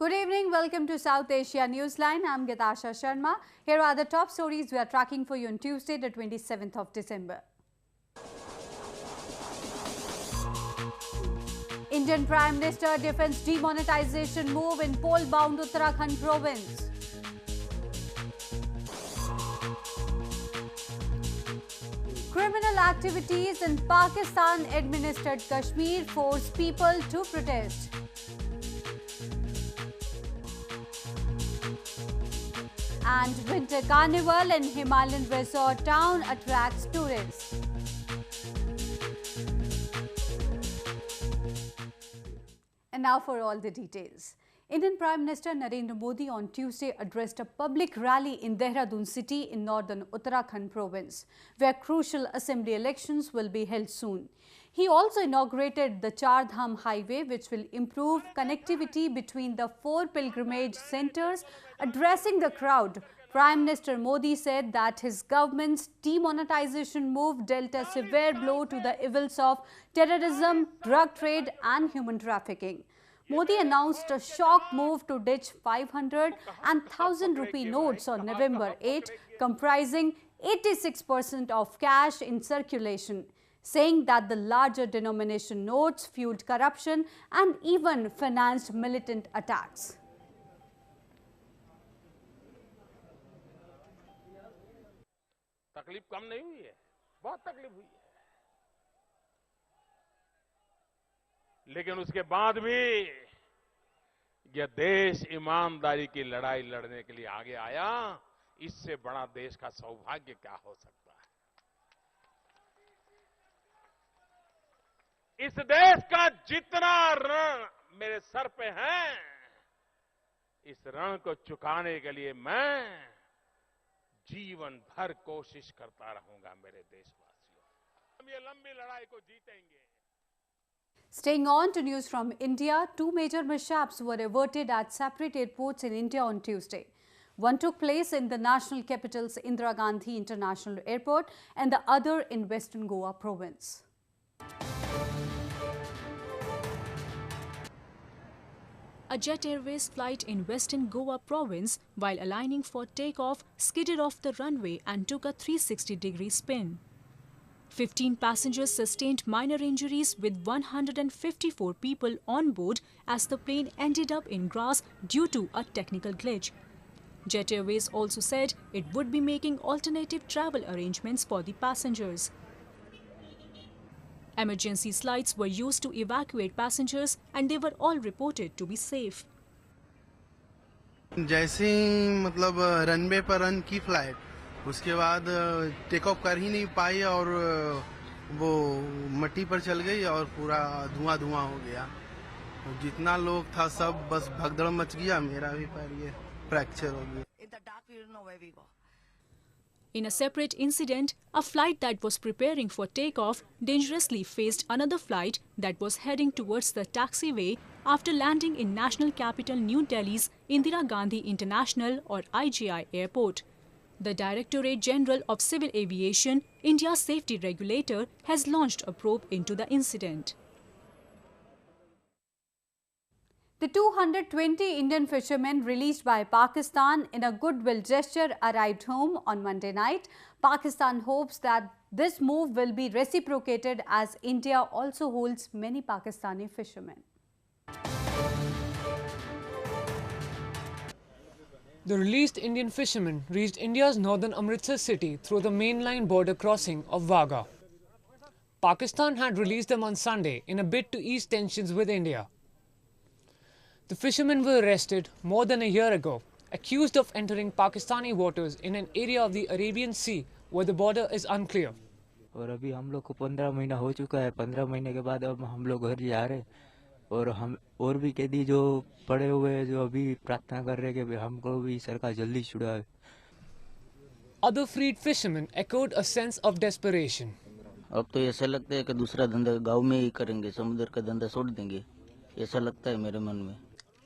Good evening, welcome to South Asia Newsline. I'm Gitasha Sharma. Here are the top stories we are tracking for you on Tuesday, the 27th of December. Indian Prime Minister defends demonetization move in poll-bound Uttarakhand province. Criminal activities in Pakistan-administered Kashmir force people to protest. And winter carnival in Himalayan resort town attracts tourists. And now for all the details. Indian Prime Minister Narendra Modi on Tuesday addressed a public rally in Dehradun city in northern Uttarakhand province, where crucial assembly elections will be held soon. He also inaugurated the Char Dham highway, which will improve connectivity between the 4 pilgrimage centers. Addressing the crowd, Prime Minister Modi said that his government's demonetization move dealt a severe blow to the evils of terrorism, drug trade and human trafficking. Modi announced a shock move to ditch 500 and 1000 rupee notes on November 8, comprising 86% of cash in circulation, saying that the larger denomination notes fueled corruption and even financed militant attacks. तकलीफ कम नहीं हुई है, बहुत तकलीफ हुई है, लेकिन उसके बाद भी यह देश ईमानदारी की लड़ाई लड़ने के लिए आगे आया। इससे बड़ा देश का सौभाग्य क्या हो सकता है। इस देश का जितना ऋण मेरे सर पे है, इस ऋण को चुकाने के लिए मैं जीवन भर कोशिश करता रहूंगा मेरे देशवासियों। हम ये लंबी लड़ाई को जीतेंगे। Staying on to news from India, 2 major mishaps were averted at separate airports in India on Tuesday. One took place in the national capital's Indira Gandhi International Airport and the other in Western Goa province. A Jet Airways flight in Western Goa province, while aligning for takeoff, skidded off the runway and took a 360-degree spin. 15 passengers sustained minor injuries with 154 people on board as the plane ended up in grass due to a technical glitch. Jet Airways also said it would be making alternative travel arrangements for the passengers. Emergency slides were used to evacuate passengers and they were all reported to be safe. जैसे मतलब runway पर run की flight, उसके बाद take off कर ही नहीं पाई और वो मट्टी पर चल गई और पूरा धुआं धुआं हो गया। जितना लोग था सब बस भगदड़ मच गया। मेरा भी पैर ये फ्रैक्चर हो गया। In a separate incident, a flight that was preparing for takeoff dangerously faced another flight that was heading towards the taxiway after landing in national capital New Delhi's Indira Gandhi International or IGI airport. The Directorate General of Civil Aviation, India's safety regulator, has launched a probe into the incident. The 220 Indian fishermen released by Pakistan in a goodwill gesture arrived home on Monday night. Pakistan hopes that this move will be reciprocated as India also holds many Pakistani fishermen. The released Indian fishermen reached India's northern Amritsar city through the mainline border crossing of Wagah. Pakistan had released them on Sunday in a bid to ease tensions with India. The fishermen were arrested more than a year ago, accused of entering Pakistani waters in an area of the Arabian Sea where the border is unclear. और अभी हम लोग को 15 महीना हो चुका है। 15 महीने के बाद अब हम लोग घर जा रहे और हम और भी कैदी जो पड़े हुए हैं जो अभी प्रार्थना कर रहे हैं कि हमको भी सरकार जल्दी छुड़ाए। Other freed fishermen echoed a sense of desperation. अब तो ऐसा लगता है कि दूसरा धंधा गांव में ही करेंगे, समुद्र का धंधा छोड़ देंगे, ऐसा लगता है मेरे मन में।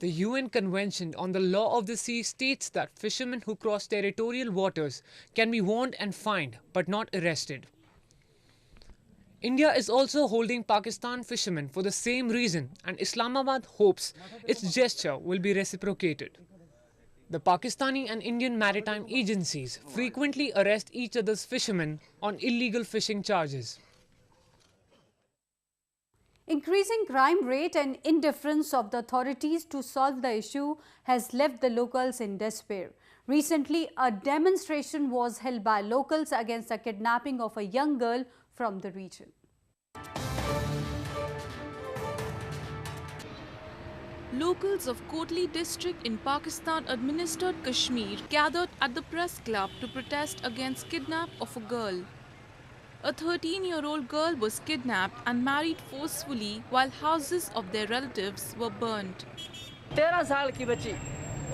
The UN Convention on the Law of the Sea states that fishermen who cross territorial waters can be warned and fined, but not arrested. India is also holding Pakistan fishermen for the same reason, and Islamabad hopes its gesture will be reciprocated. The Pakistani and Indian maritime agencies frequently arrest each other's fishermen on illegal fishing charges. Increasing crime rate and indifference of the authorities to solve the issue has left the locals in despair. Recently, a demonstration was held by locals against the kidnapping of a young girl from the region. Locals of Kotli district in Pakistan-administered Kashmir gathered at the press club to protest against kidnap of a girl. A 13-year-old girl was kidnapped and married forcefully while houses of their relatives were burnt. 13 साल की बच्ची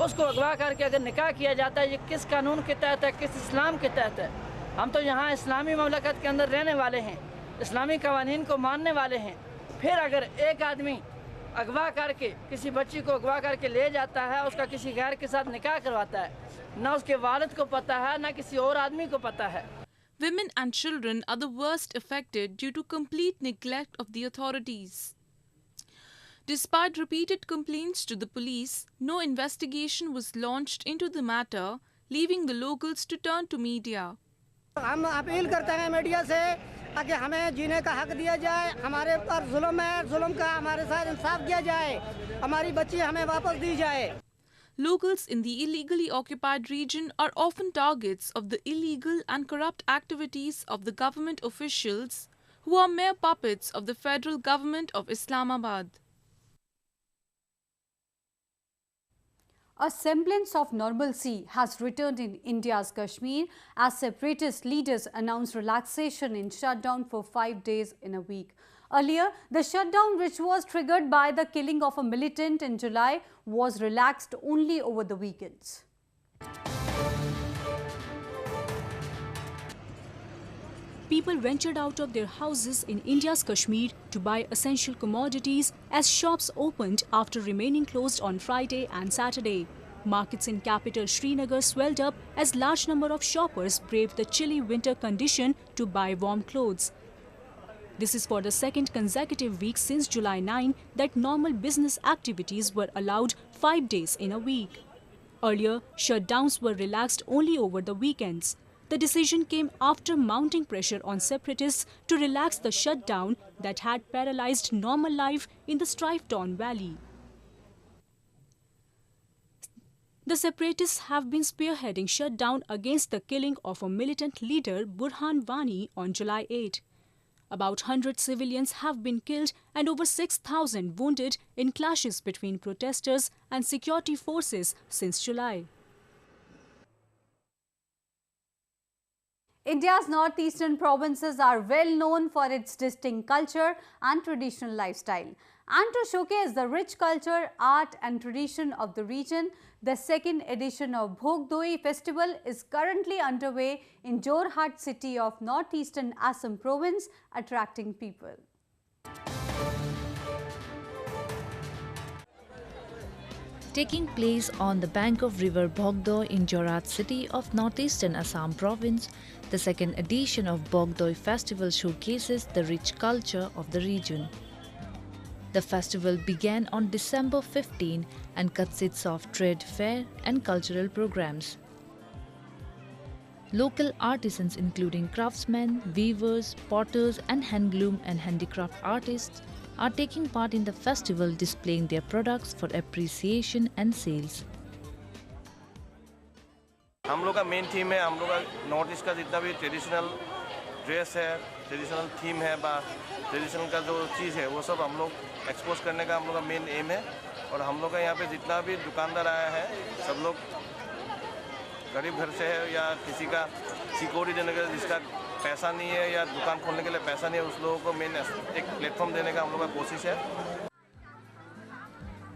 उसको अगवा करके अगर निकाह किया जाता है, ये किस कानून के तहत है, किस इस्लाम के तहत है? हम तो यहाँ इस्लामी ममलकत के अंदर रहने वाले हैं, इस्लामी कवानीन को मानने वाले हैं। फिर अगर एक आदमी अगवा करके किसी बच्ची को अगवा करके ले जाता है, उसका किसी गैर के साथ निकाह करवाता है, ना उसके वालिद को पता है, ना किसी और आदमी को पता है। Women and children are the worst affected due to complete neglect of the authorities. Despite repeated complaints to the police, no investigation was launched into the matter, leaving the locals to turn to media. हम appeal करते हैं media से ताकि हमें जीने का हक दिया जाए, हमारे पर जुल्म है, जुल्म का हमारे साथ इंसाफ किया जाए, हमारी बच्ची हमें वापस दी जाए। Locals in the illegally occupied region are often targets of the illegal and corrupt activities of the government officials, who are mere puppets of the federal government of Islamabad. A semblance of normalcy has returned in India's Kashmir as separatist leaders announced relaxation in shutdown for 5 days in a week. Earlier, the shutdown, which was triggered by the killing of a militant in July, was relaxed only over the weekends. People ventured out of their houses in India's Kashmir to buy essential commodities as shops opened after remaining closed on Friday and Saturday. Markets in capital Srinagar swelled up as large number of shoppers braved the chilly winter condition to buy warm clothes. This is for the second consecutive week since July 9 that normal business activities were allowed 5 days in a week. Earlier, shutdowns were relaxed only over the weekends. The decision came after mounting pressure on separatists to relax the shutdown that had paralyzed normal life in the strife-torn valley. The separatists have been spearheading shutdown against the killing of a militant leader, Burhan Wani, on July 8. About 100 civilians have been killed and over 6,000 wounded in clashes between protesters and security forces since July. India's northeastern provinces are well known for its distinct culture and traditional lifestyle. And to showcase the rich culture, art and tradition of the region, the second edition of Bhogdoi festival is currently underway in Jorhat city of northeastern Assam province, attracting people. Taking place on the bank of river Bhogdoi in Jorhat city of northeastern Assam province, the second edition of Bhogdoi festival showcases the rich culture of the region. The festival began on December 15 and consists of trade fair and cultural programs. Local artisans including craftsmen, weavers, potters and handloom and handicraft artists are taking part in the festival, displaying their products for appreciation and sales. हम लोग का main theme है, हम लोग का north east का जितना भी ट्रेडिशनल ड्रेस है, ट्रेडिशनल थीम है, ट्रेडिशनल का जो चीज़ है वो सब हम लोग एक्सपोज करने का हम लोग का मेन एम है। और हम लोग का यहाँ पे जितना भी दुकानदार आया है, सब लोग गरीब घर से है या किसी का सिक्योरिटी देने के लिए जिसका पैसा नहीं है या दुकान खोलने के लिए पैसा नहीं है, उस लोगों को मेन एक प्लेटफॉर्म देने का हम लोग का कोशिश है।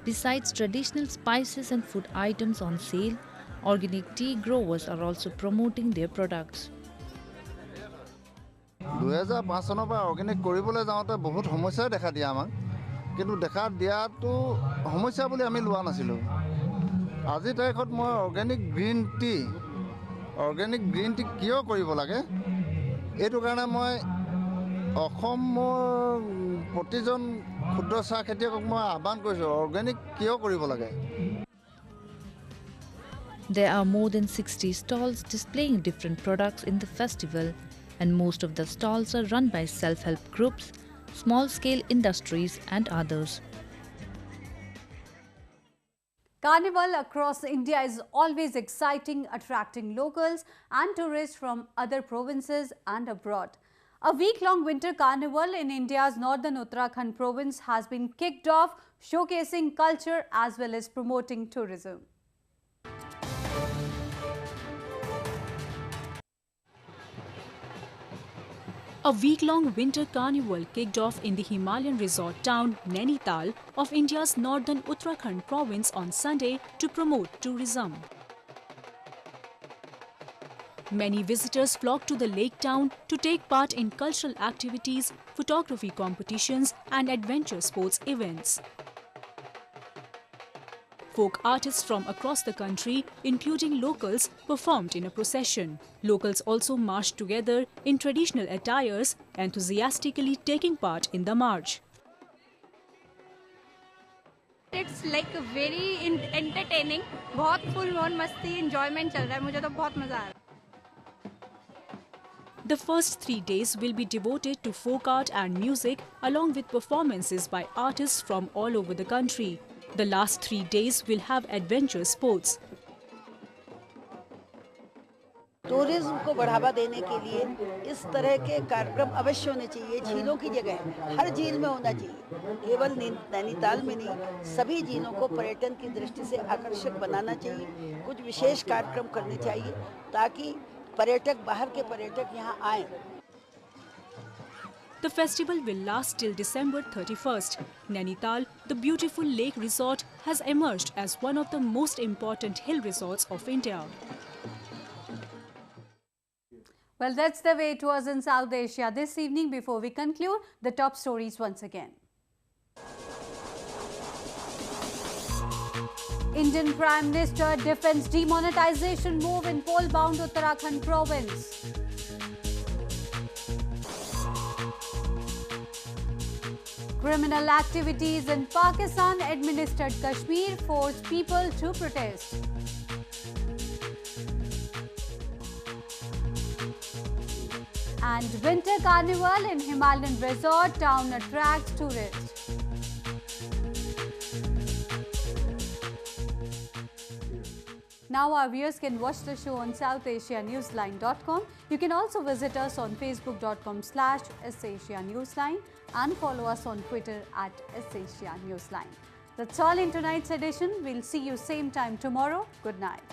Besides traditional spices and food items on sale, organic tea growers are also promoting their products. 2005 চনৰ পৰা অৰ্গেনিক কৰিবলৈ যাওঁতে বহুত সমস্যাই দেখা দিয়া আমাক, কিন্তু দেখা দিয়াটো সমস্যা বুলি আমি লোৱা নাছিলোঁ। আজিৰ তাৰিখত মই অৰ্গেনিক গ্ৰীণ টি কিয় কৰিব লাগে এইটো কাৰণে মই অসমৰ প্ৰতিজন ক্ষুদ্ৰ চাহ খেতিয়কক মই আহ্বান কৰিছোঁ অৰ্গেনিক কিয় কৰিব লাগে। There are more than 60 stalls displaying different products in the festival, and most of the stalls are run by self-help groups, small-scale industries and others. Carnival across India is always exciting, attracting locals and tourists from other provinces and abroad. A week-long winter carnival in India's northern Uttarakhand province has been kicked off, showcasing culture as well as promoting tourism. A week-long winter carnival kicked off in the Himalayan resort town Nainital of India's northern Uttarakhand province on Sunday to promote tourism. Many visitors flocked to the lake town to take part in cultural activities, photography competitions and adventure sports events. Folk artists from across the country, including locals, performed in a procession. Locals also marched together in traditional attires, enthusiastically taking part in the march. It's like very entertaining. बहुत full on मस्ती enjoyment चल रहा है. मुझे तो बहुत मजा आ रहा है. The first 3 days will be devoted to folk art and music, along with performances by artists from all over the country. The last 3 days will have adventure sports. Tourism को बढ़ावा देने के लिए इस तरह के कार्यक्रम अवश्य होने चाहिए। झीलों की जगह हर झील में होना चाहिए, केवल नैनीताल में नहीं, सभी झीलों को पर्यटन की दृष्टि से आकर्षक बनाना चाहिए। कुछ विशेष कार्यक्रम करने चाहिए ताकि पर्यटक, बाहर के पर्यटक यहाँ आएं। The festival will last till December 31st. Nainital, the beautiful lake resort, has emerged as one of the most important hill resorts of India. Well, that's the way it was in South Asia this evening. Before we conclude, the top stories once again. Indian Prime Minister defends demonetization move in poll-bound Uttarakhand province. Criminal activities in Pakistan-administered Kashmir force people to protest. And winter carnival in Himalayan resort town attracts tourists. Now our viewers can watch the show on SouthAsiaNewsline.com. You can also visit us on Facebook.com/SAsiaNewsline and follow us on Twitter @SAsiaNewsline. That's all in tonight's edition. We'll see you same time tomorrow. Good night.